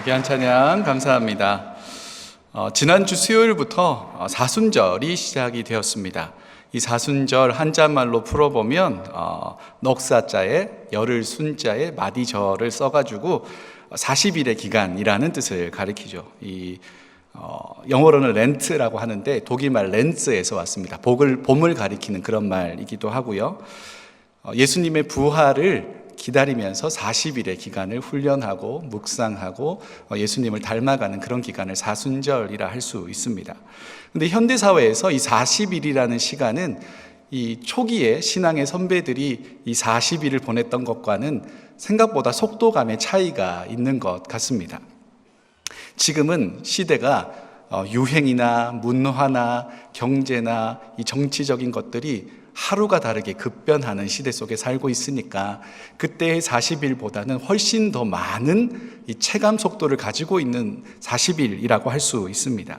귀한 찬양 감사합니다. 지난주 수요일부터 사순절이 시작이 되었습니다. 이 사순절 한자말로 풀어보면 넉사자에 열을 순자에 마디절을 써가지고 40일의 기간이라는 뜻을 가리키죠. 영어로는 렌트라고 하는데 독일말 렌츠에서 왔습니다. 봄을 가리키는 그런 말이기도 하고요. 예수님의 부활을 기다리면서 40일의 기간을 훈련하고 묵상하고 예수님을 닮아가는 그런 기간을 사순절이라 할 수 있습니다. 그런데 현대사회에서 이 40일이라는 시간은 이 초기에 신앙의 선배들이 이 40일을 보냈던 것과는 생각보다 속도감의 차이가 있는 것 같습니다. 지금은 시대가 유행이나 문화나 경제나 이 정치적인 것들이 하루가 다르게 급변하는 시대 속에 살고 있으니까 그때의 40일보다는 훨씬 더 많은 이 체감 속도를 가지고 있는 40일이라고 할 수 있습니다.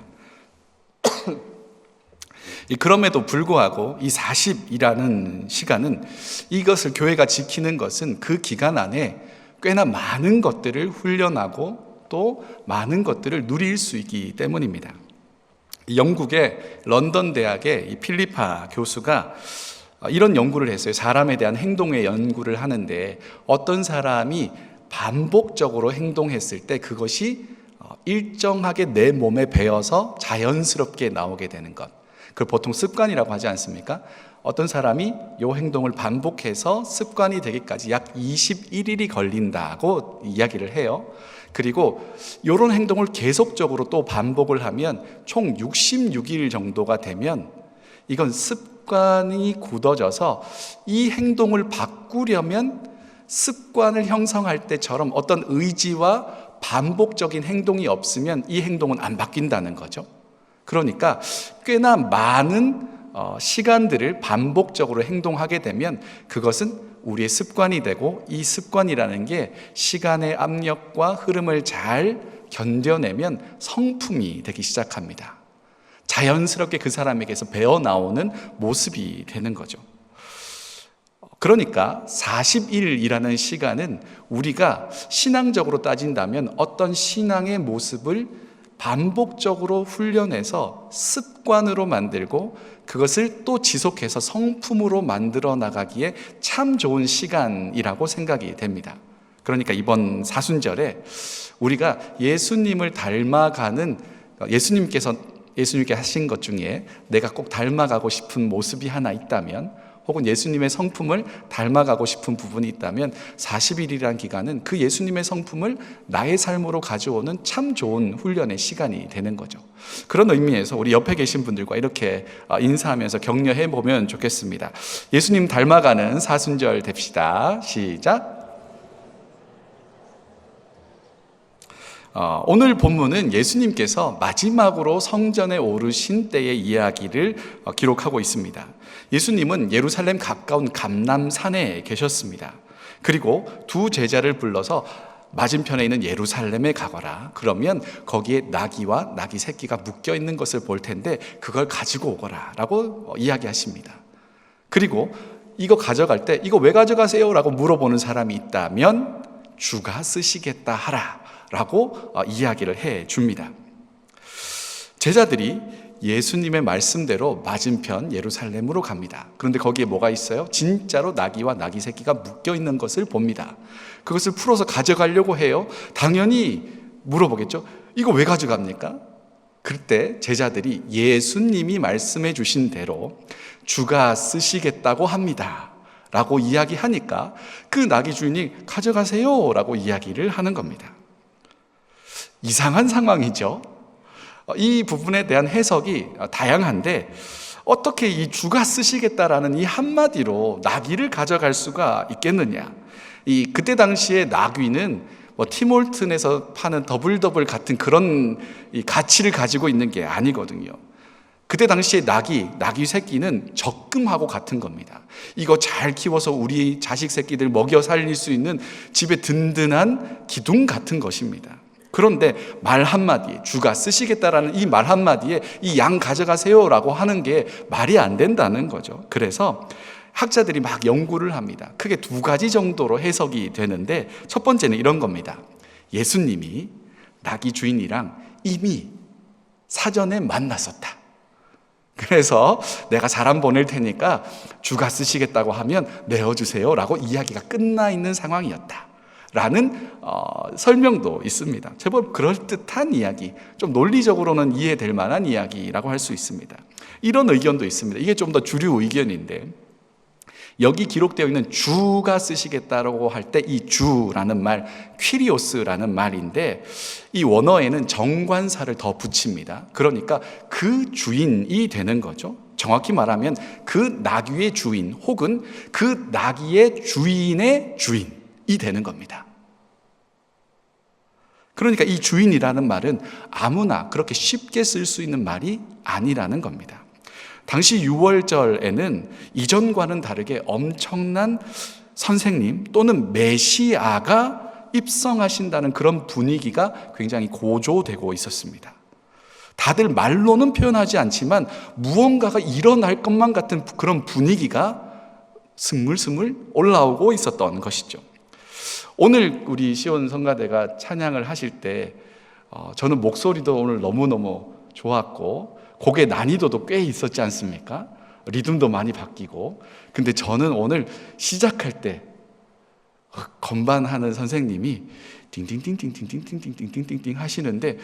그럼에도 불구하고 이 40이라는 시간은 이것을 교회가 지키는 것은 그 기간 안에 꽤나 많은 것들을 훈련하고 또 많은 것들을 누릴 수 있기 때문입니다. 영국의 런던 대학의 필리파 교수가 이런 연구를 했어요. 사람에 대한 행동의 연구를 하는데 어떤 사람이 반복적으로 행동했을 때 그것이 일정하게 내 몸에 배어서 자연스럽게 나오게 되는 것, 그걸 보통 습관이라고 하지 않습니까? 어떤 사람이 이 행동을 반복해서 습관이 되기까지 약 21일이 걸린다고 이야기를 해요. 그리고 이런 행동을 계속적으로 또 반복을 하면 총 66일 정도가 되면 이건 습관이 굳어져서 이 행동을 바꾸려면 습관을 형성할 때처럼 어떤 의지와 반복적인 행동이 없으면 이 행동은 안 바뀐다는 거죠. 그러니까 꽤나 많은 시간들을 반복적으로 행동하게 되면 그것은 우리의 습관이 되고 이 습관이라는 게 시간의 압력과 흐름을 잘 견뎌내면 성품이 되기 시작합니다. 자연스럽게 그 사람에게서 배어나오는 모습이 되는 거죠. 그러니까 40일이라는 시간은 우리가 신앙적으로 따진다면 어떤 신앙의 모습을 반복적으로 훈련해서 습관으로 만들고 그것을 또 지속해서 성품으로 만들어 나가기에 참 좋은 시간이라고 생각이 됩니다. 그러니까 이번 사순절에 우리가 예수님을 닮아가는 예수님께 하신 것 중에 내가 꼭 닮아가고 싶은 모습이 하나 있다면 혹은 예수님의 성품을 닮아가고 싶은 부분이 있다면 40일이라는 기간은 그 예수님의 성품을 나의 삶으로 가져오는 참 좋은 훈련의 시간이 되는 거죠. 그런 의미에서 우리 옆에 계신 분들과 이렇게 인사하면서 격려해 보면 좋겠습니다. 예수님 닮아가는 사순절 됩시다. 시작. 오늘 본문은 예수님께서 마지막으로 성전에 오르신 때의 이야기를 기록하고 있습니다. 예수님은 예루살렘 가까운 감람산에 계셨습니다. 그리고 두 제자를 불러서 맞은편에 있는 예루살렘에 가거라. 그러면 거기에 나귀와 나귀 새끼가 묶여 있는 것을 볼 텐데 그걸 가지고 오거라 라고 이야기하십니다. 그리고 이거 가져갈 때 이거 왜 가져가세요? 라고 물어보는 사람이 있다면 주가 쓰시겠다 하라 라고 이야기를 해 줍니다. 제자들이 예수님의 말씀대로 맞은편 예루살렘으로 갑니다. 그런데 거기에 뭐가 있어요? 진짜로 나귀와 나귀 새끼가 묶여 있는 것을 봅니다. 그것을 풀어서 가져가려고 해요. 당연히 물어보겠죠. 이거 왜 가져갑니까? 그때 제자들이 예수님이 말씀해 주신 대로 주가 쓰시겠다고 합니다 라고 이야기하니까 그 나귀 주인이 가져가세요 라고 이야기를 하는 겁니다. 이상한 상황이죠. 이 부분에 대한 해석이 다양한데 어떻게 이 주가 쓰시겠다라는 이 한마디로 나귀를 가져갈 수가 있겠느냐. 그때 당시에 나귀는 티몰튼에서 파는 더블더블 같은 그런 이 가치를 가지고 있는 게 아니거든요. 그때 당시에 나귀 새끼는 적금하고 같은 겁니다. 이거 잘 키워서 우리 자식 새끼들 먹여 살릴 수 있는 집에 든든한 기둥 같은 것입니다. 그런데 말 한마디에 주가 쓰시겠다라는 이 말 한마디에 이 양 가져가세요라고 하는 게 말이 안 된다는 거죠. 그래서 학자들이 막 연구를 합니다. 크게 두 가지 정도로 해석이 되는데, 첫 번째는 이런 겁니다. 예수님이 나귀 주인이랑 이미 사전에 만났었다. 그래서 내가 사람 보낼 테니까 주가 쓰시겠다고 하면 내어주세요 라고 이야기가 끝나 있는 상황이었다 라는 설명도 있습니다. 제법 그럴듯한 이야기, 좀 논리적으로는 이해될 만한 이야기라고 할 수 있습니다. 이런 의견도 있습니다. 이게 좀 더 주류 의견인데, 여기 기록되어 있는 주가 쓰시겠다라고 할 때 이 주라는 말, 퀴리오스라는 말인데, 이 원어에는 정관사를 더 붙입니다. 그러니까 그 주인이 되는 거죠. 정확히 말하면 그 나귀의 주인 혹은 그 나귀의 주인의 주인이 되는 겁니다. 그러니까 이 주인이라는 말은 아무나 그렇게 쉽게 쓸 수 있는 말이 아니라는 겁니다. 당시 유월절에는 이전과는 다르게 엄청난 선생님 또는 메시아가 입성하신다는 그런 분위기가 굉장히 고조되고 있었습니다. 다들 말로는 표현하지 않지만 무언가가 일어날 것만 같은 그런 분위기가 스물스물 올라오고 있었던 것이죠. 오늘 우리 시온 성가대가 찬양을 하실 때 저는 목소리도 오늘 너무너무 좋았고 곡의 난이도도 꽤 있었지 않습니까? 리듬도 많이 바뀌고. 근데 저는 오늘 시작할 때 건반하는 선생님이 띵띵띵띵띵띵띵띵띵띵띵 하시는데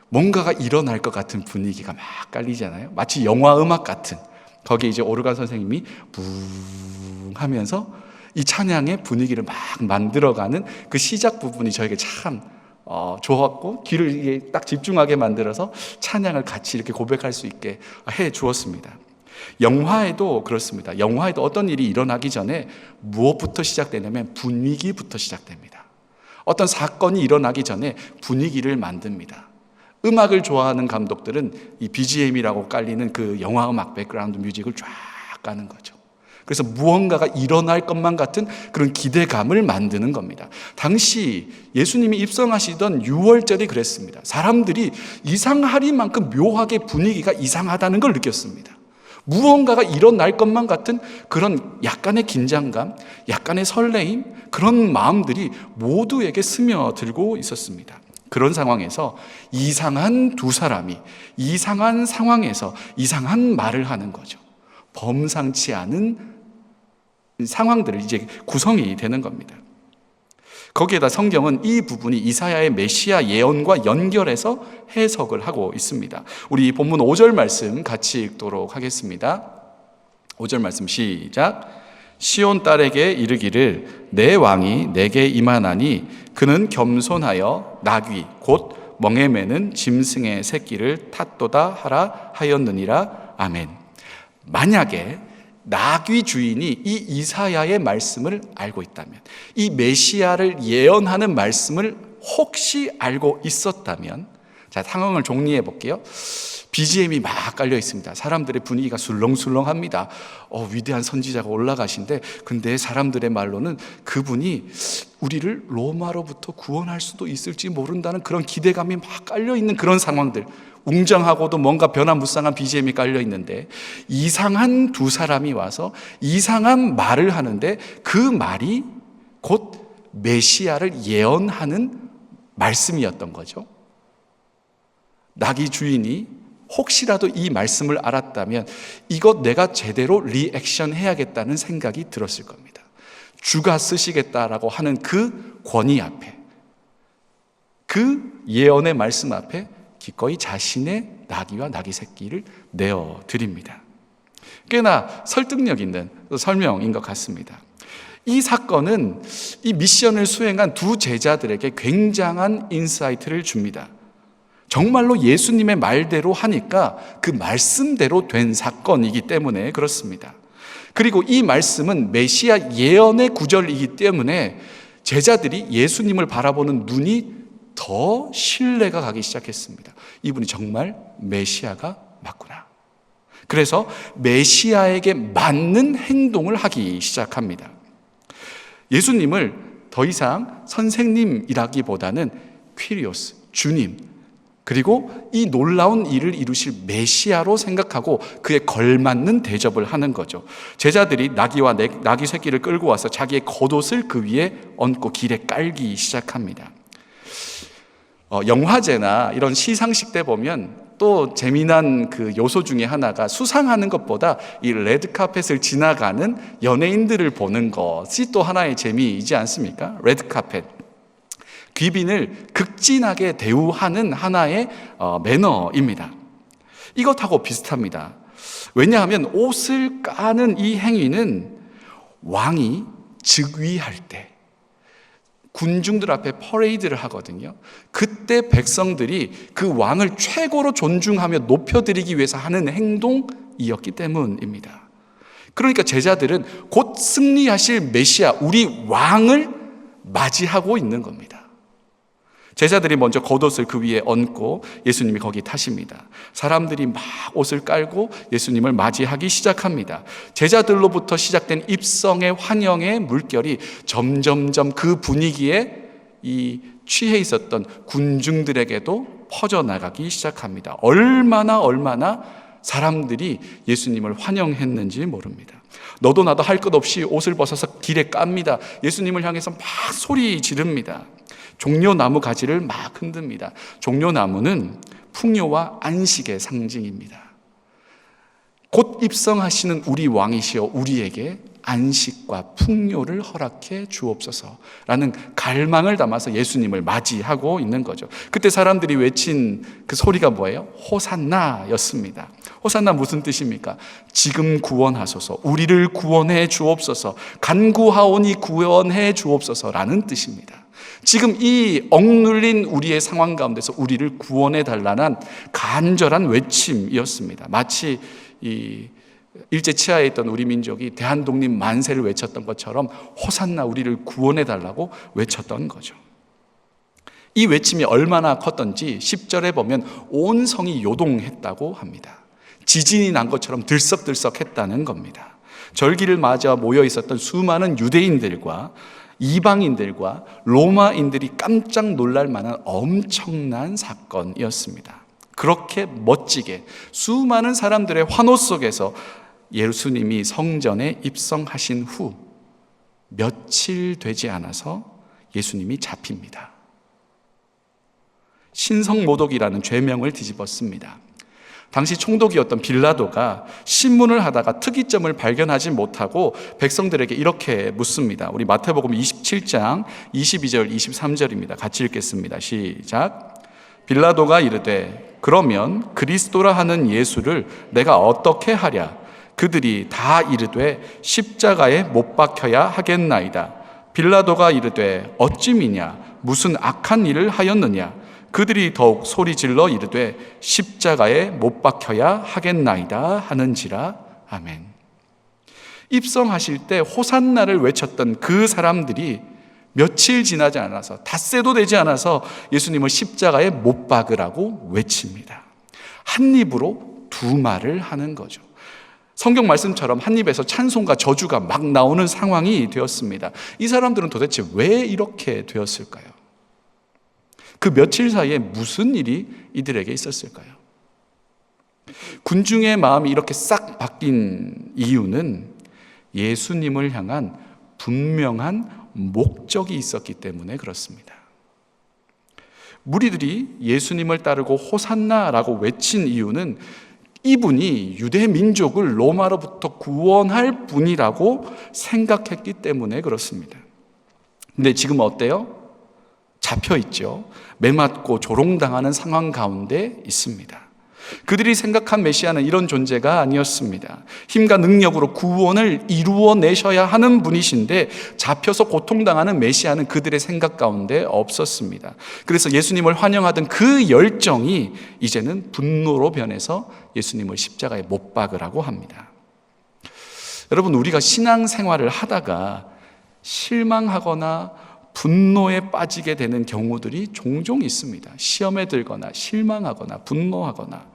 뭔가가 일어날 것 같은 분위기가 막 깔리잖아요. 마치 영화 음악 같은. 거기에 이제 오르간 선생님이 붕 하면서 이 찬양의 분위기를 막 만들어가는 그 시작 부분이 저에게 참 좋았고 귀를 이게 딱 집중하게 만들어서 찬양을 같이 이렇게 고백할 수 있게 해 주었습니다. 영화에도 그렇습니다. 영화에도 어떤 일이 일어나기 전에 무엇부터 시작되냐면 분위기부터 시작됩니다. 어떤 사건이 일어나기 전에 분위기를 만듭니다. 음악을 좋아하는 감독들은 이 BGM이라고 깔리는 그 영화 음악 백그라운드 뮤직을 쫙 까는 거죠. 그래서 무언가가 일어날 것만 같은 그런 기대감을 만드는 겁니다. 당시 예수님이 입성하시던 유월절이 그랬습니다. 사람들이 이상하리만큼 묘하게 분위기가 이상하다는 걸 느꼈습니다. 무언가가 일어날 것만 같은 그런 약간의 긴장감, 약간의 설레임, 그런 마음들이 모두에게 스며들고 있었습니다. 그런 상황에서 이상한 두 사람이 이상한 상황에서 이상한 말을 하는 거죠. 범상치 않은 상황들을 이제 구성이 되는 겁니다. 거기에다 성경은 이 부분이 이사야의 메시아 예언과 연결해서 해석을 하고 있습니다. 우리 본문 5절 말씀 같이 읽도록 하겠습니다. 5절 말씀 시작. 시온 딸에게 이르기를 내 왕이 내게 임하나니 그는 겸손하여 나귀 곧 멍에 매는 짐승의 새끼를 탔도다 하라 하였느니라. 아멘. 만약에 나귀 주인이 이 이사야의 말씀을 알고 있다면, 이 메시아를 예언하는 말씀을 혹시 알고 있었다면, 자, 상황을 정리해 볼게요. BGM이 막 깔려 있습니다. 사람들의 분위기가 술렁술렁합니다. 위대한 선지자가 올라가신데, 근데 사람들의 말로는 그분이 우리를 로마로부터 구원할 수도 있을지 모른다는 그런 기대감이 막 깔려 있는 그런 상황들. 웅장하고도 뭔가 변화무쌍한 BGM이 깔려 있는데 이상한 두 사람이 와서 이상한 말을 하는데 그 말이 곧 메시아를 예언하는 말씀이었던 거죠. 나귀 주인이 혹시라도 이 말씀을 알았다면 이것 내가 제대로 리액션 해야겠다는 생각이 들었을 겁니다. 주가 쓰시겠다라고 하는 그 권위 앞에, 그 예언의 말씀 앞에 기꺼이 자신의 나귀와 나귀 새끼를 내어드립니다. 꽤나 설득력 있는 설명인 것 같습니다. 이 사건은 이 미션을 수행한 두 제자들에게 굉장한 인사이트를 줍니다. 정말로 예수님의 말대로 하니까 그 말씀대로 된 사건이기 때문에 그렇습니다. 그리고 이 말씀은 메시아 예언의 구절이기 때문에 제자들이 예수님을 바라보는 눈이 더 신뢰가 가기 시작했습니다. 이분이 정말 메시아가 맞구나. 그래서 메시아에게 맞는 행동을 하기 시작합니다. 예수님을 더 이상 선생님이라기보다는 퀴리오스, 주님, 그리고 이 놀라운 일을 이루실 메시아로 생각하고 그에 걸맞는 대접을 하는 거죠. 제자들이 나귀와 나귀 새끼를 끌고 와서 자기의 겉옷을 그 위에 얹고 길에 깔기 시작합니다. 영화제나 이런 시상식 때 보면 또 재미난 그 요소 중에 하나가 수상하는 것보다 이 레드카펫을 지나가는 연예인들을 보는 것이 또 하나의 재미이지 않습니까? 레드카펫. 귀빈을 극진하게 대우하는 하나의 매너입니다. 이것하고 비슷합니다. 왜냐하면 옷을 까는 이 행위는 왕이 즉위할 때 군중들 앞에 퍼레이드를 하거든요. 그때 백성들이 그 왕을 최고로 존중하며 높여드리기 위해서 하는 행동이었기 때문입니다. 그러니까 제자들은 곧 승리하실 메시아, 우리 왕을 맞이하고 있는 겁니다. 제자들이 먼저 겉옷을 그 위에 얹고 예수님이 거기 타십니다. 사람들이 막 옷을 깔고 예수님을 맞이하기 시작합니다. 제자들로부터 시작된 입성의 환영의 물결이 점점점 그 분위기에 이 취해 있었던 군중들에게도 퍼져나가기 시작합니다. 얼마나 사람들이 예수님을 환영했는지 모릅니다. 너도 나도 할 것 없이 옷을 벗어서 길에 깝니다. 예수님을 향해서 막 소리 지릅니다. 종려나무 가지를 막 흔듭니다. 종려나무는 풍요와 안식의 상징입니다. 곧 입성하시는 우리 왕이시여 우리에게 안식과 풍요를 허락해 주옵소서라는 갈망을 담아서 예수님을 맞이하고 있는 거죠. 그때 사람들이 외친 그 소리가 뭐예요? 호산나였습니다. 호산나 무슨 뜻입니까? 지금 구원하소서, 우리를 구원해 주옵소서, 간구하오니 구원해 주옵소서라는 뜻입니다. 지금 이 억눌린 우리의 상황 가운데서 우리를 구원해 달라는 간절한 외침이었습니다. 마치 이 일제 치하에 있던 우리 민족이 대한독립 만세를 외쳤던 것처럼 호산나 우리를 구원해 달라고 외쳤던 거죠. 이 외침이 얼마나 컸던지 10절에 보면 온 성이 요동했다고 합니다. 지진이 난 것처럼 들썩들썩했다는 겁니다. 절기를 맞아 모여 있었던 수많은 유대인들과 이방인들과 로마인들이 깜짝 놀랄 만한 엄청난 사건이었습니다. 그렇게 멋지게 수많은 사람들의 환호 속에서 예수님이 성전에 입성하신 후 며칠 되지 않아서 예수님이 잡힙니다. 신성모독이라는 죄명을 뒤집었습니다. 당시 총독이었던 빌라도가 신문을 하다가 특이점을 발견하지 못하고 백성들에게 이렇게 묻습니다. 우리 마태복음 27장 22절 23절입니다. 같이 읽겠습니다. 시작. 빌라도가 이르되 그러면 그리스도라 하는 예수를 내가 어떻게 하랴? 그들이 다 이르되 십자가에 못 박혀야 하겠나이다. 빌라도가 이르되 어찌미냐? 무슨 악한 일을 하였느냐? 그들이 더욱 소리질러 이르되 십자가에 못 박혀야 하겠나이다 하는지라. 아멘. 입성하실 때 호산나를 외쳤던 그 사람들이 며칠 지나지 않아서 닷새도 되지 않아서 예수님을 십자가에 못 박으라고 외칩니다. 한 입으로 두 말을 하는 거죠. 성경 말씀처럼 한 입에서 찬송과 저주가 막 나오는 상황이 되었습니다. 이 사람들은 도대체 왜 이렇게 되었을까요? 그 며칠 사이에 무슨 일이 이들에게 있었을까요? 군중의 마음이 이렇게 싹 바뀐 이유는 예수님을 향한 분명한 목적이 있었기 때문에 그렇습니다. 무리들이 예수님을 따르고 호산나라고 외친 이유는 이분이 유대 민족을 로마로부터 구원할 분이라고 생각했기 때문에 그렇습니다. 근데 지금 어때요? 잡혀 있죠. 매맞고 조롱당하는 상황 가운데 있습니다. 그들이 생각한 메시아는 이런 존재가 아니었습니다. 힘과 능력으로 구원을 이루어내셔야 하는 분이신데 잡혀서 고통당하는 메시아는 그들의 생각 가운데 없었습니다. 그래서 예수님을 환영하던 그 열정이 이제는 분노로 변해서 예수님을 십자가에 못 박으라고 합니다. 여러분, 우리가 신앙생활을 하다가 실망하거나 분노에 빠지게 되는 경우들이 종종 있습니다. 시험에 들거나 실망하거나 분노하거나.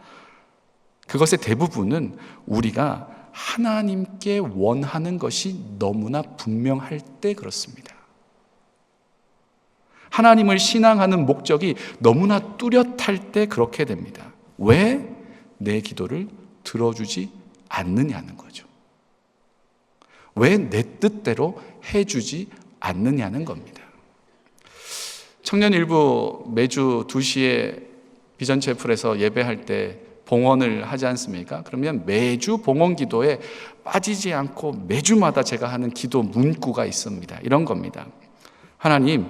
그것의 대부분은 우리가 하나님께 원하는 것이 너무나 분명할 때 그렇습니다. 하나님을 신앙하는 목적이 너무나 뚜렷할 때 그렇게 됩니다. 왜 내 기도를 들어주지 않느냐는 거죠. 왜 내 뜻대로 해주지 않느냐는 겁니다. 청년일부 매주 2시에 비전체플에서 예배할 때 봉헌을 하지 않습니까? 그러면 매주 봉헌 기도에 빠지지 않고 매주마다 제가 하는 기도 문구가 있습니다. 이런 겁니다. 하나님,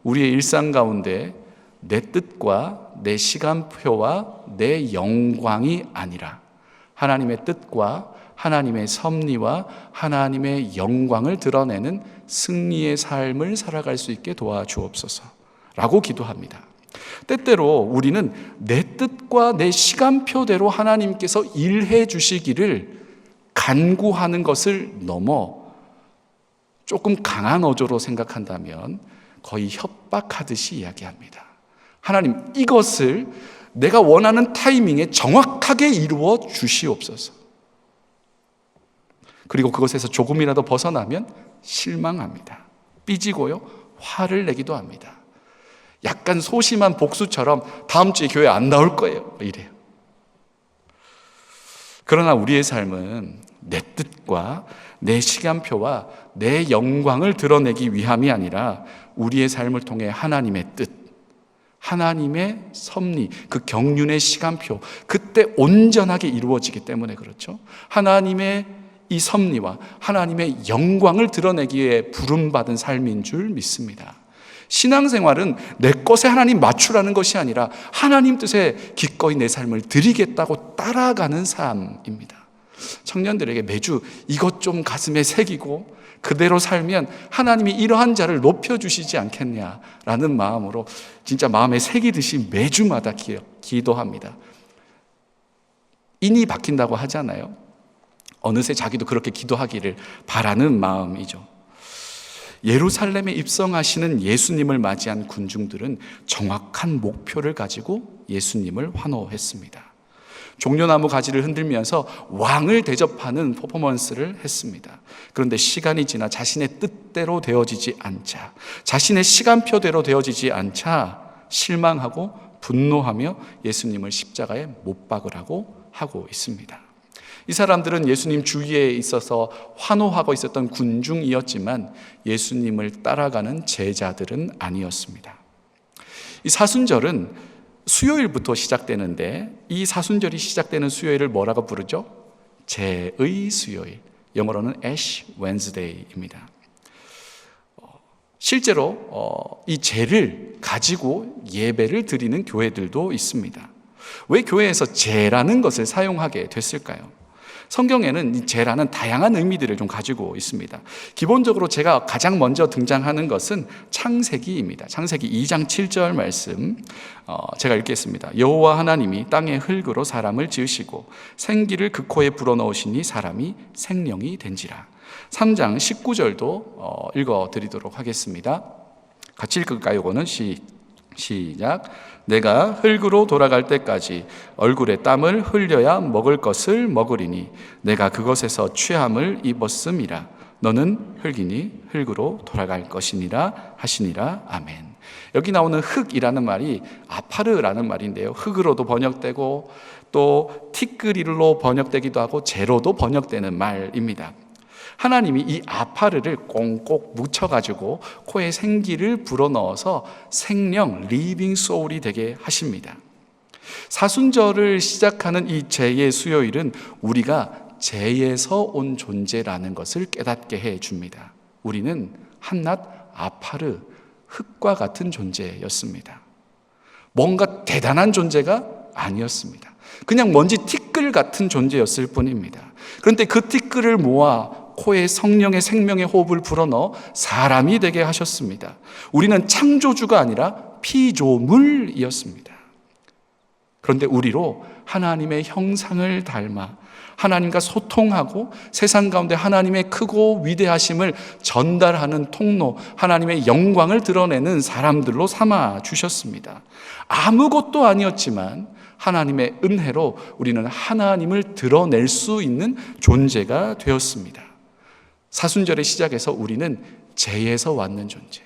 우리의 일상 가운데 내 뜻과 내 시간표와 내 영광이 아니라 하나님의 뜻과 하나님의 섭리와 하나님의 영광을 드러내는 승리의 삶을 살아갈 수 있게 도와주옵소서 라고 기도합니다. 때때로 우리는 내 뜻과 내 시간표대로 하나님께서 일해 주시기를 간구하는 것을 넘어 조금 강한 어조로 생각한다면 거의 협박하듯이 이야기합니다. 하나님, 이것을 내가 원하는 타이밍에 정확하게 이루어 주시옵소서. 그리고 그것에서 조금이라도 벗어나면 실망합니다. 삐지고요, 화를 내기도 합니다. 약간 소심한 복수처럼 다음 주에 교회 안 나올 거예요, 이래요. 그러나 우리의 삶은 내 뜻과 내 시간표와 내 영광을 드러내기 위함이 아니라 우리의 삶을 통해 하나님의 뜻, 하나님의 섭리, 그 경륜의 시간표, 그때 온전하게 이루어지기 때문에 그렇죠. 하나님의 이 섭리와 하나님의 영광을 드러내기에 부름받은 삶인 줄 믿습니다. 신앙생활은 내 것에 하나님 맞추라는 것이 아니라 하나님 뜻에 기꺼이 내 삶을 드리겠다고 따라가는 삶입니다. 청년들에게 매주 이것 좀 가슴에 새기고 그대로 살면 하나님이 이러한 자를 높여주시지 않겠냐라는 마음으로 진짜 마음에 새기듯이 매주마다 기도합니다. 인이 박힌다고 하잖아요. 어느새 자기도 그렇게 기도하기를 바라는 마음이죠. 예루살렘에 입성하시는 예수님을 맞이한 군중들은 정확한 목표를 가지고 예수님을 환호했습니다. 종려나무 가지를 흔들면서 왕을 대접하는 퍼포먼스를 했습니다. 그런데 시간이 지나 자신의 뜻대로 되어지지 않자, 자신의 시간표대로 되어지지 않자 실망하고 분노하며 예수님을 십자가에 못 박으라고 하고 있습니다. 이 사람들은 예수님 주위에 있어서 환호하고 있었던 군중이었지만 예수님을 따라가는 제자들은 아니었습니다. 이 사순절은 수요일부터 시작되는데 이 사순절이 시작되는 수요일을 뭐라고 부르죠? 제의 수요일, 영어로는 Ash Wednesday입니다. 실제로 이 제를 가지고 예배를 드리는 교회들도 있습니다. 왜 교회에서 제라는 것을 사용하게 됐을까요? 성경에는 이 제라는 다양한 의미들을 좀 가지고 있습니다. 기본적으로 제가 가장 먼저 등장하는 것은 창세기입니다. 창세기 2장 7절 말씀 제가 읽겠습니다. 여호와 하나님이 땅의 흙으로 사람을 지으시고 생기를 그 코에 불어넣으시니 사람이 생명이 된지라. 3장 19절도 읽어드리도록 하겠습니다. 같이 읽을까요? 이거는 시작. 내가 흙으로 돌아갈 때까지 얼굴에 땀을 흘려야 먹을 것을 먹으리니 내가 그것에서 취함을 입었음이라. 너는 흙이니 흙으로 돌아갈 것이니라 하시니라. 아멘. 여기 나오는 흙이라는 말이 아파르라는 말인데요, 흙으로도 번역되고 또 티끌이로 번역되기도 하고 제로도 번역되는 말입니다. 하나님이 이 아파르를 꽁꽁 묻혀가지고 코에 생기를 불어넣어서 생명, 리빙 소울이 되게 하십니다. 사순절을 시작하는 이 제의 수요일은 우리가 제에서 온 존재라는 것을 깨닫게 해줍니다. 우리는 한낱 아파르, 흙과 같은 존재였습니다. 뭔가 대단한 존재가 아니었습니다. 그냥 먼지 티끌 같은 존재였을 뿐입니다. 그런데 그 티끌을 모아 코에 성령의 생명의 호흡을 불어넣어 사람이 되게 하셨습니다. 우리는 창조주가 아니라 피조물이었습니다. 그런데 우리로 하나님의 형상을 닮아 하나님과 소통하고 세상 가운데 하나님의 크고 위대하심을 전달하는 통로, 하나님의 영광을 드러내는 사람들로 삼아 주셨습니다. 아무것도 아니었지만 하나님의 은혜로 우리는 하나님을 드러낼 수 있는 존재가 되었습니다. 사순절의 시작에서 우리는 제에서 왔는 존재,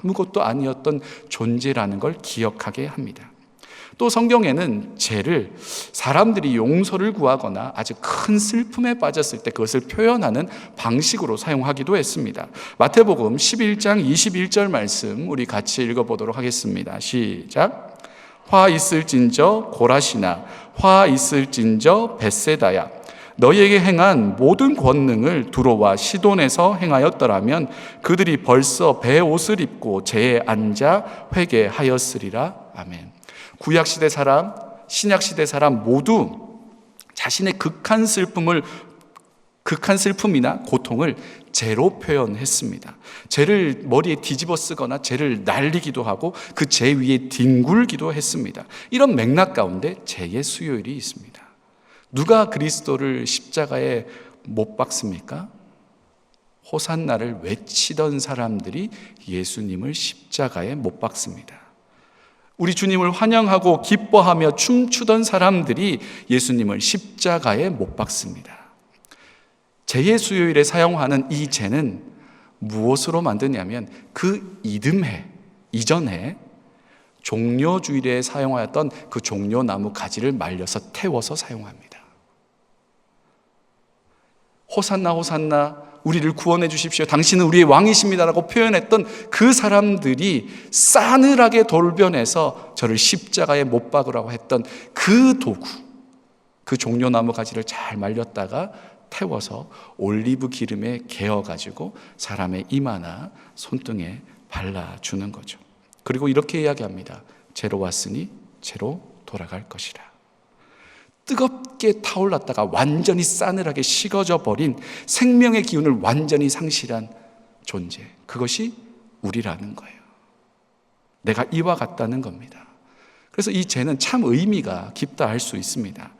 아무것도 아니었던 존재라는 걸 기억하게 합니다. 또 성경에는 죄를 사람들이 용서를 구하거나 아주 큰 슬픔에 빠졌을 때 그것을 표현하는 방식으로 사용하기도 했습니다. 마태복음 11장 21절 말씀 우리 같이 읽어보도록 하겠습니다. 시작. 화 있을진저 고라시나 화 있을진저 벳세다야 너희에게 행한 모든 권능을 두로와 시돈에서 행하였더라면 그들이 벌써 베옷을 입고 재에 앉아 회개하였으리라. 아멘. 구약시대 사람, 신약시대 사람 모두 자신의 극한 슬픔이나 고통을 죄로 표현했습니다. 죄를 머리에 뒤집어 쓰거나 죄를 날리기도 하고 그 죄 위에 뒹굴기도 했습니다. 이런 맥락 가운데 죄의 수요일이 있습니다. 누가 그리스도를 십자가에 못 박습니까? 호산나를 외치던 사람들이 예수님을 십자가에 못 박습니다. 우리 주님을 환영하고 기뻐하며 춤추던 사람들이 예수님을 십자가에 못 박습니다. 죄의 수요일에 사용하는 이 죄는 무엇으로 만드냐면 그 이전에 종려주일에 사용하였던 그 종려나무 가지를 말려서 태워서 사용합니다. 호산나 호산나 우리를 구원해 주십시오. 당신은 우리의 왕이십니다라고 표현했던 그 사람들이 싸늘하게 돌변해서 저를 십자가에 못 박으라고 했던 그 도구, 그 종려나무 가지를 잘 말렸다가 태워서 올리브 기름에 개어가지고 사람의 이마나 손등에 발라주는 거죠. 그리고 이렇게 이야기합니다. 죄로 왔으니 죄로 돌아갈 것이라. 뜨겁게 타올랐다가 완전히 싸늘하게 식어져 버린 생명의 기운을 완전히 상실한 존재, 그것이 우리라는 거예요. 내가 이와 같다는 겁니다. 그래서 이 죄는 참 의미가 깊다 할 수 있습니다.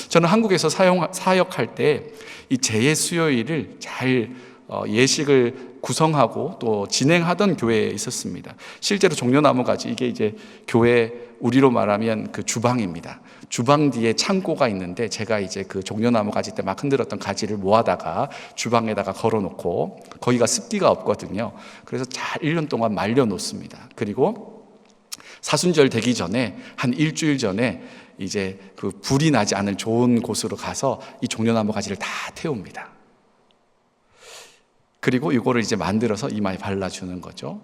저는 한국에서 사역할 때 이 죄의 수요일을 잘 예식을 구성하고 또 진행하던 교회에 있었습니다. 실제로 종려나무 가지, 이게 이제 교회 우리로 말하면 그 주방입니다. 주방 뒤에 창고가 있는데 제가 이제 그 종려나무 가지 때 막 흔들었던 가지를 모아다가 주방에다가 걸어놓고 거기가 습기가 없거든요. 그래서 잘 1년 동안 말려 놓습니다. 그리고 사순절 되기 전에 한 일주일 전에 이제 그 불이 나지 않을 좋은 곳으로 가서 이 종려나무 가지를 다 태웁니다. 그리고 이거를 이제 만들어서 이마에 발라주는 거죠.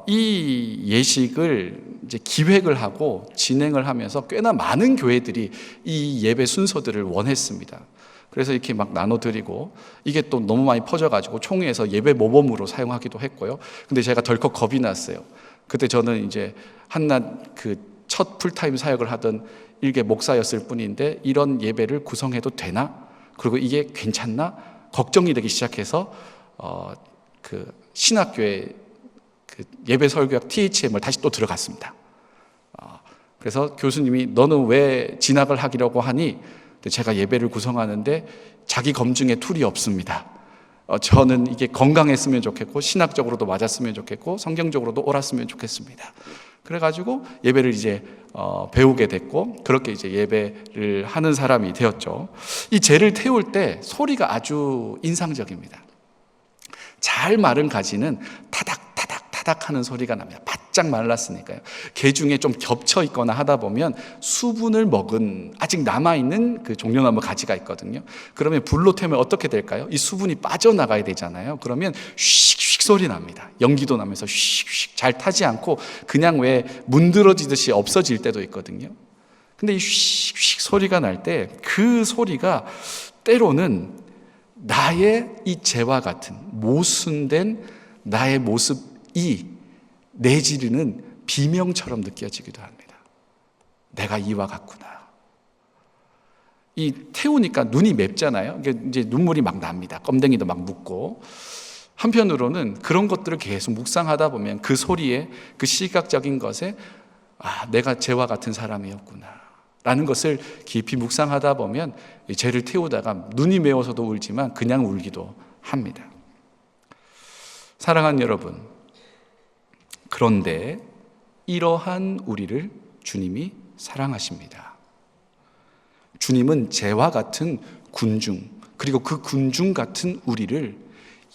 이 예식을 이제 기획을 하고 진행을 하면서 꽤나 많은 교회들이 이 예배 순서들을 원했습니다. 그래서 이렇게 막 나눠드리고 이게 또 너무 많이 퍼져가지고 총회에서 예배 모범으로 사용하기도 했고요. 근데 제가 덜컥 겁이 났어요. 그때 저는 이제 한낱 그 첫 풀타임 사역을 하던 일개 목사였을 뿐인데 이런 예배를 구성해도 되나? 그리고 이게 괜찮나? 걱정이 되기 시작해서 그 신학교에 그 예배 설교학 THM을 다시 또 들어갔습니다. 그래서 교수님이 너는 왜 진학을 하기라고 하니? 제가 예배를 구성하는데 자기 검증의 툴이 없습니다. 저는 이게 건강했으면 좋겠고 신학적으로도 맞았으면 좋겠고 성경적으로도 옳았으면 좋겠습니다. 그래가지고 예배를 이제 배우게 됐고 그렇게 이제 예배를 하는 사람이 되었죠. 이 재를 태울 때 소리가 아주 인상적입니다. 잘 마른 가지는 타닥타닥타닥 하는 소리가 납니다. 바짝 말랐으니까요. 개 중에 좀 겹쳐 있거나 하다 보면 수분을 먹은 아직 남아있는 그 종려나무 가지가 있거든요. 그러면 불로 태우면 어떻게 될까요? 이 수분이 빠져나가야 되잖아요. 그러면 휙휙 소리 납니다. 연기도 나면서 휙휙 잘 타지 않고 그냥 왜 문드러지듯이 없어질 때도 있거든요. 근데 이 휙휙 소리가 날 때 그 소리가 때로는 나의 이 죄와 같은 모순된 나의 모습이 내지르는 비명처럼 느껴지기도 합니다. 내가 이와 같구나. 이 태우니까 눈이 맵잖아요. 이제 눈물이 막 납니다. 껌댕이도 막 묻고. 한편으로는 그런 것들을 계속 묵상하다 보면 그 소리에 그 시각적인 것에 내가 죄와 같은 사람이었구나 라는 것을 깊이 묵상하다 보면 죄를 태우다가 눈이 매워서도 울지만 그냥 울기도 합니다. 사랑하는 여러분, 그런데 이러한 우리를 주님이 사랑하십니다. 주님은 죄와 같은 군중, 그리고 그 군중 같은 우리를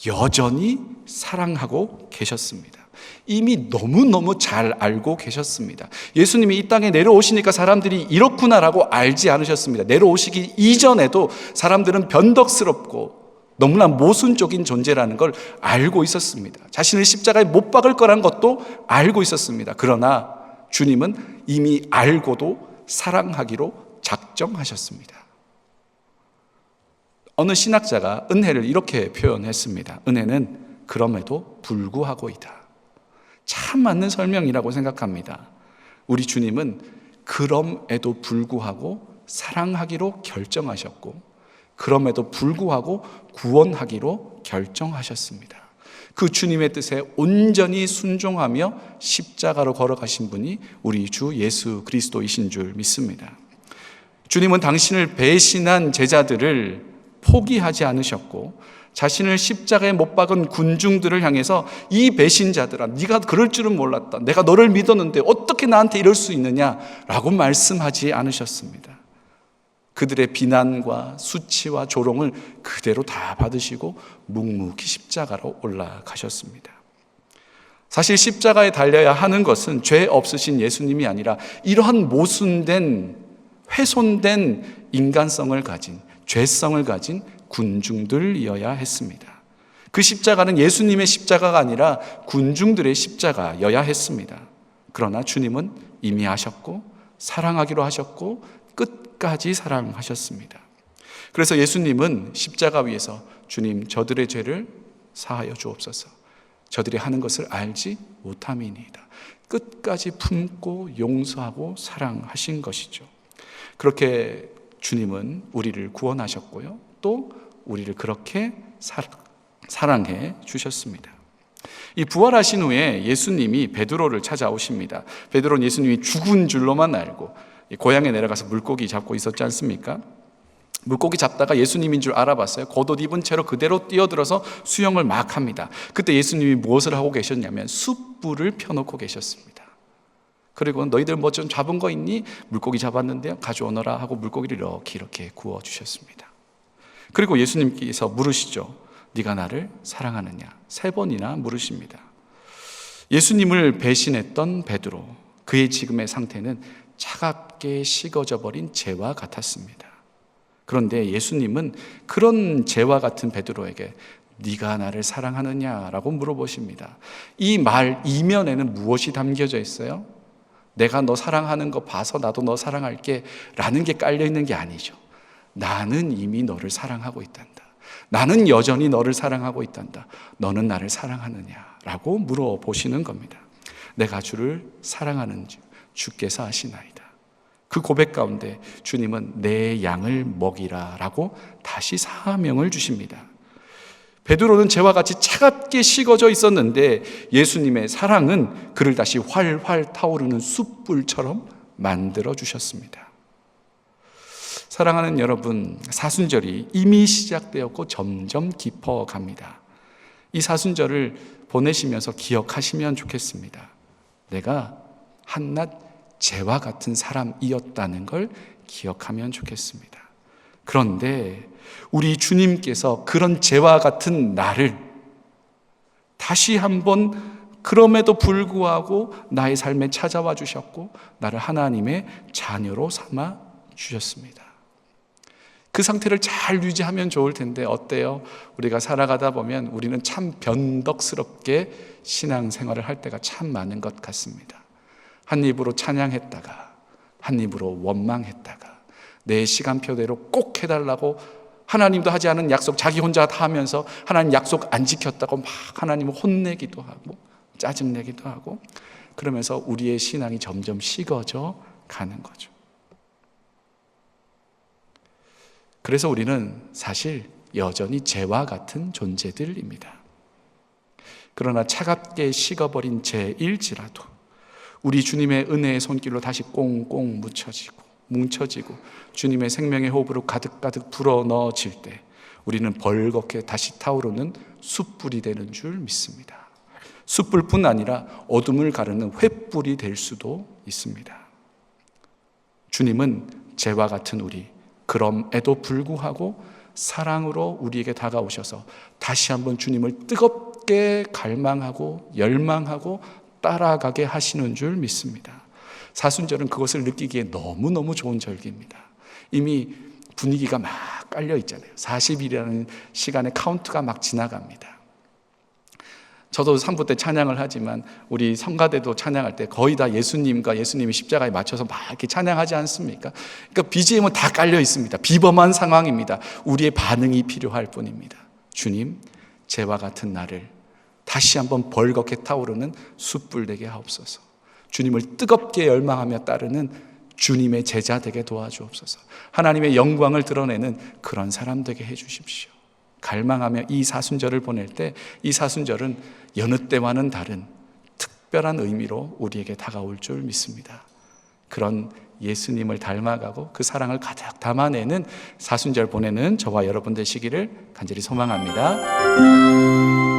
여전히 사랑하고 계셨습니다. 이미 너무너무 잘 알고 계셨습니다. 예수님이 이 땅에 내려오시니까 사람들이 이렇구나라고 알지 않으셨습니다. 내려오시기 이전에도 사람들은 변덕스럽고 너무나 모순적인 존재라는 걸 알고 있었습니다. 자신을 십자가에 못 박을 거란 것도 알고 있었습니다. 그러나 주님은 이미 알고도 사랑하기로 작정하셨습니다. 어느 신학자가 은혜를 이렇게 표현했습니다. 은혜는 그럼에도 불구하고이다. 참 맞는 설명이라고 생각합니다. 우리 주님은 그럼에도 불구하고 사랑하기로 결정하셨고, 그럼에도 불구하고 구원하기로 결정하셨습니다. 그 주님의 뜻에 온전히 순종하며 십자가로 걸어가신 분이 우리 주 예수 그리스도이신 줄 믿습니다. 주님은 당신을 배신한 제자들을 포기하지 않으셨고, 자신을 십자가에 못 박은 군중들을 향해서 이 배신자들아, 네가 그럴 줄은 몰랐다. 내가 너를 믿었는데 어떻게 나한테 이럴 수 있느냐라고 말씀하지 않으셨습니다. 그들의 비난과 수치와 조롱을 그대로 다 받으시고 묵묵히 십자가로 올라가셨습니다. 사실 십자가에 달려야 하는 것은 죄 없으신 예수님이 아니라 이러한 모순된, 훼손된 인간성을 가진, 죄성을 가진 군중들이어야 했습니다. 그 십자가는 예수님의 십자가가 아니라 군중들의 십자가여야 했습니다. 그러나 주님은 이미 아셨고 사랑하기로 하셨고 끝까지 사랑하셨습니다. 그래서 예수님은 십자가 위에서 주님, 저들의 죄를 사하여 주옵소서. 저들이 하는 것을 알지 못함이니이다. 끝까지 품고 용서하고 사랑하신 것이죠. 그렇게 주님은 우리를 구원하셨고요, 또 우리를 그렇게 사랑해 주셨습니다. 이 부활하신 후에 예수님이 베드로를 찾아오십니다. 베드로는 예수님이 죽은 줄로만 알고 고향에 내려가서 물고기 잡고 있었지 않습니까? 물고기 잡다가 예수님인 줄 알아봤어요. 겉옷 입은 채로 그대로 뛰어들어서 수영을 막 합니다. 그때 예수님이 무엇을 하고 계셨냐면 숯불을 펴놓고 계셨습니다. 그리고 너희들 뭐 좀 잡은 거 있니? 물고기 잡았는데요, 가져오너라 하고 물고기를 이렇게 구워주셨습니다. 그리고 예수님께서 물으시죠. 네가 나를 사랑하느냐? 3번이나 물으십니다. 예수님을 배신했던 베드로, 그의 지금의 상태는 차갑게 식어져 버린 재와 같았습니다. 그런데 예수님은 그런 재와 같은 베드로에게 네가 나를 사랑하느냐라고 물어보십니다. 이 말 이면에는 무엇이 담겨져 있어요? 내가 너 사랑하는 거 봐서 나도 너 사랑할게 라는 게 깔려 있는 게 아니죠. 나는 이미 너를 사랑하고 있단다. 나는 여전히 너를 사랑하고 있단다. 너는 나를 사랑하느냐라고 물어보시는 겁니다. 내가 주를 사랑하는지 주께서 아시나이다. 그 고백 가운데 주님은 내 양을 먹이라 라고 다시 사명을 주십니다. 베드로는 재와 같이 차갑게 식어져 있었는데 예수님의 사랑은 그를 다시 활활 타오르는 숯불처럼 만들어 주셨습니다. 사랑하는 여러분, 사순절이 이미 시작되었고 점점 깊어갑니다. 이 사순절을 보내시면서 기억하시면 좋겠습니다. 내가 한낱 재와 같은 사람이었다는 걸 기억하면 좋겠습니다. 그런데 우리 주님께서 그런 재와 같은 나를 다시 한번 그럼에도 불구하고 나의 삶에 찾아와 주셨고 나를 하나님의 자녀로 삼아 주셨습니다. 그 상태를 잘 유지하면 좋을 텐데 어때요? 우리가 살아가다 보면 우리는 참 변덕스럽게 신앙생활을 할 때가 참 많은 것 같습니다. 한 입으로 찬양했다가 한 입으로 원망했다가 내 시간표대로 꼭 해달라고 하나님도 하지 않은 약속 자기 혼자 다 하면서 하나님 약속 안 지켰다고 막 하나님을 혼내기도 하고 짜증내기도 하고 그러면서 우리의 신앙이 점점 식어져 가는 거죠. 그래서 우리는 사실 여전히 재와 같은 존재들입니다. 그러나 차갑게 식어버린 재일지라도 우리 주님의 은혜의 손길로 다시 꽁꽁 뭉쳐지고 주님의 생명의 호흡으로 가득가득 불어넣어질 때 우리는 벌겋게 다시 타오르는 숯불이 되는 줄 믿습니다. 숯불뿐 아니라 어둠을 가르는 횃불이 될 수도 있습니다. 주님은 재와 같은 우리, 그럼에도 불구하고 사랑으로 우리에게 다가오셔서 다시 한번 주님을 뜨겁게 뜨겁게 갈망하고 열망하고 따라가게 하시는 줄 믿습니다. 사순절은 그것을 느끼기에 너무너무 좋은 절기입니다. 이미 분위기가 막 깔려 있잖아요. 40일이라는 시간의 카운트가 막 지나갑니다. 저도 상부 때 찬양을 하지만 우리 성가대도 찬양할 때 거의 다 예수님과 예수님이 십자가에 맞춰서 막 이렇게 찬양하지 않습니까? 그러니까 BGM은 다 깔려 있습니다. 비범한 상황입니다. 우리의 반응이 필요할 뿐입니다. 주님, 재와 같은 나를 다시 한번 벌겋게 타오르는 숯불 되게 하옵소서. 주님을 뜨겁게 열망하며 따르는 주님의 제자 되게 도와주옵소서. 하나님의 영광을 드러내는 그런 사람 되게 해주십시오. 갈망하며 이 사순절을 보낼 때 이 사순절은 여느 때와는 다른 특별한 의미로 우리에게 다가올 줄 믿습니다. 그런 예수님을 닮아가고 그 사랑을 가득 담아내는 사순절 보내는 저와 여러분 되시기를 간절히 소망합니다.